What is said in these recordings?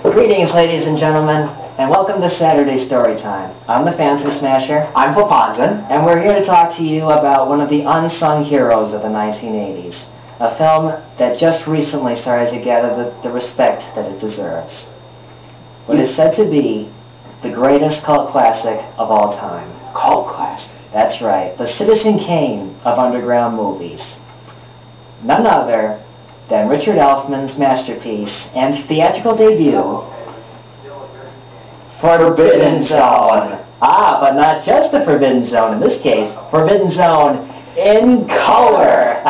Greetings, ladies and gentlemen, and welcome to Saturday Storytime. I'm the Fancy Smasher. I'm Flipponzin. And we're here to talk to you about one of the unsung heroes of the 1980s, a film that just recently started to gather the respect that it deserves. What is said to be the greatest cult classic of all time. Cult classic? That's right, the Citizen Kane of underground movies. None other than Richard Elfman's masterpiece and theatrical debut, Forbidden Zone. Ah, but not just the Forbidden Zone. In this case, Forbidden Zone in color.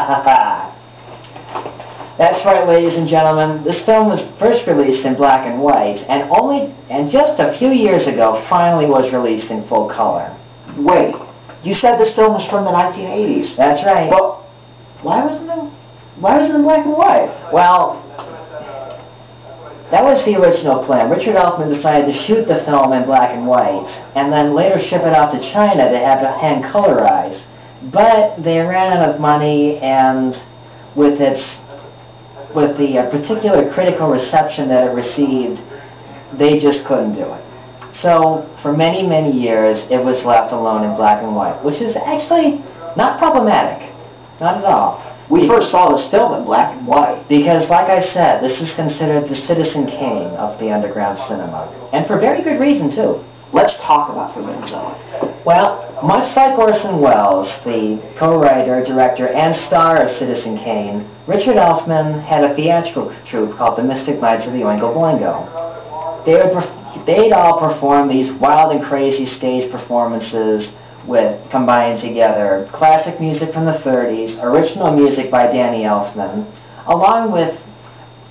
That's right, ladies and gentlemen. This film was first released in black and white, and just a few years ago, finally was released in full color. Wait, you said this film was from the 1980s. That's right. Well, why was it in black and white? Well, that was the original plan. Richard Elfman decided to shoot the film in black and white, and then later ship it off to China to have it hand colorized. But they ran out of money, and with the particular critical reception that it received, they just couldn't do it. So, for many, many years, it was left alone in black and white, which is actually not problematic. Not at all. We first saw this film in black and white. Because, like I said, this is considered the Citizen Kane of the underground cinema. And for very good reason, too. Let's talk about Forbidden Zone. Well, much like Orson Welles, the co-writer, director, and star of Citizen Kane, Richard Elfman had a theatrical troupe called the Mystic Knights of the Oingo Boingo. They'd all perform these wild and crazy stage performances with combining together classic music from the 30s, original music by Danny Elfman, along with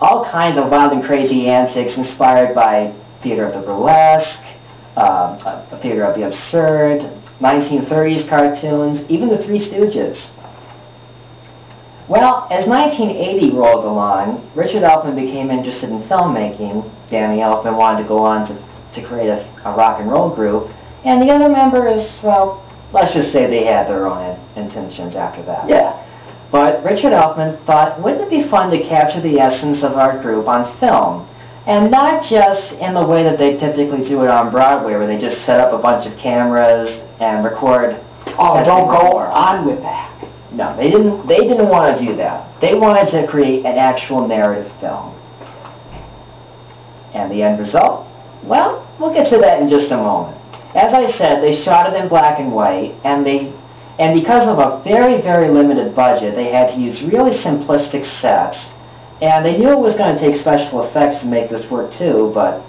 all kinds of wild and crazy antics inspired by theater of the burlesque, theater of the absurd, 1930s cartoons, even the Three Stooges. Well, as 1980 rolled along, Richard Elfman became interested in filmmaking. Danny Elfman wanted to go on to create a rock and roll group, and the other members, well, let's just say they had their own intentions after that. Yeah. But Richard Elfman thought, wouldn't it be fun to capture the essence of our group on film? And not just in the way that they typically do it on Broadway, where they just set up a bunch of cameras and record. Oh, don't go on with that. No, they didn't want to do that. They wanted to create an actual narrative film. And the end result? Well, we'll get to that in just a moment. As I said, they shot it in black and white, and because of a very, very limited budget, they had to use really simplistic sets, and they knew it was going to take special effects to make this work too, but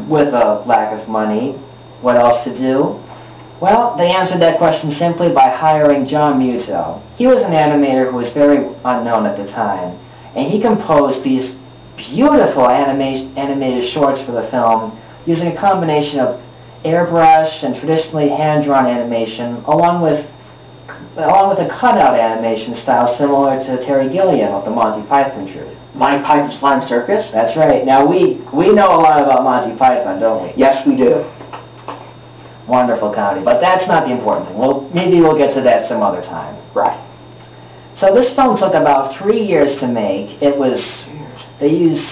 with a lack of money, what else to do? Well, they answered that question simply by hiring John Muto. He was an animator who was very unknown at the time, and he composed these beautiful animated shorts for the film using a combination of airbrush and traditionally hand-drawn animation, along with a cutout animation style similar to Terry Gilliam of the Monty Python troupe. Monty Python's Flying Circus? That's right. Now, we know a lot about Monty Python, don't we? Yes, we do. Wonderful comedy, but that's not the important thing. Maybe we'll get to that some other time. Right. So this film took about 3 years to make. They used,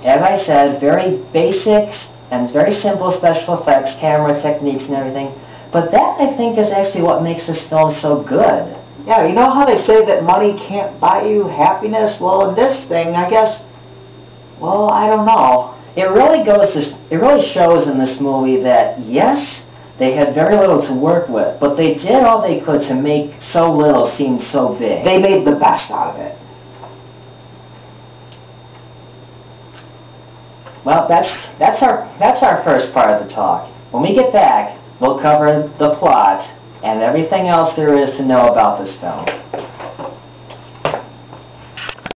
as I said, very basic and very simple special effects, camera techniques and everything. But that, I think, is actually what makes this film so good. Yeah, you know how they say that money can't buy you happiness? Well, in this thing, I guess, well, I don't know. It really shows in this movie that, yes, they had very little to work with, but they did all they could to make so little seem so big. They made the best out of it. Well, that's our first part of the talk. When we get back, we'll cover the plot and everything else there is to know about this film.